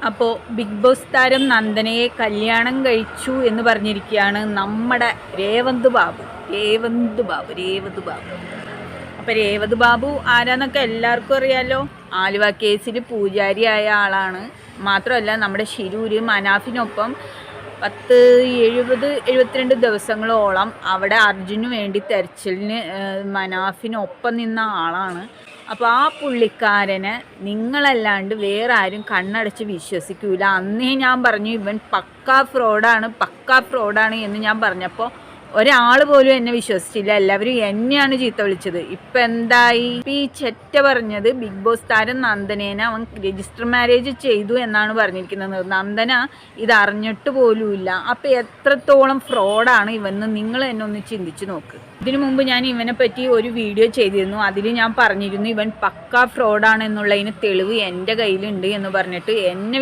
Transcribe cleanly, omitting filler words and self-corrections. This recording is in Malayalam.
അപ്പോൾ ബിഗ് ബോസ് താരം നന്ദനയെ കല്യാണം കഴിച്ചു എന്ന് പറഞ്ഞിരിക്കുകയാണ് നമ്മുടെ രേവന്ത് ബാബു. അപ്പോൾ രേവന്ത് ബാബു ആരാന്നൊക്കെ എല്ലാവർക്കും അറിയാലോ. ആലുവ കേസിൽ പൂജാരിയായ ആളാണ്. മാത്രമല്ല നമ്മുടെ ശിരൂര് മനാഫിനൊപ്പം 72 ദിവസങ്ങളോളം അവിടെ അർജുന് വേണ്ടി തെരച്ചിലിന് മനാഫിനൊപ്പം നിന്ന ആളാണ്. അപ്പോൾ ആ പുള്ളിക്കാരനെ നിങ്ങളല്ലാണ്ട് വേറെ ആരും കണ്ണടച്ച് വിശ്വസിക്കൂല. അന്നേ ഞാൻ പറഞ്ഞു ഇവൻ പക്കാ ഫ്രോഡാണ് എന്ന് ഞാൻ പറഞ്ഞപ്പോൾ ഒരാൾ പോലും എന്നെ വിശ്വസിച്ചില്ല. എല്ലാവരും എന്നെയാണ് ചീത്ത വിളിച്ചത്. ഇപ്പം എന്തായി? ഈ ചെറ്റ പറഞ്ഞത് ബിഗ് ബോസ് താരം നന്ദനേനെ അവൻ രജിസ്റ്റർ മാരേജ് ചെയ്തു എന്നാണ് പറഞ്ഞിരിക്കുന്നത്. നന്ദന ഇത് അറിഞ്ഞിട്ട് പോലുമില്ല. അപ്പം എത്രത്തോളം ഫ്രോഡാണ് ഇവന്ന് നിങ്ങൾ എന്നെ ഒന്ന് ചിന്തിച്ച് നോക്ക്. ഇതിനു മുമ്പ് ഞാൻ ഇവനെ പറ്റി ഒരു വീഡിയോ ചെയ്തിരുന്നു. അതിൽ ഞാൻ പറഞ്ഞിരുന്നു ഇവൻ പക്കാ ഫ്രോഡാണ് എന്നുള്ളതിന് തെളിവ് എൻ്റെ കയ്യിലുണ്ട് എന്ന് പറഞ്ഞിട്ട് എന്നെ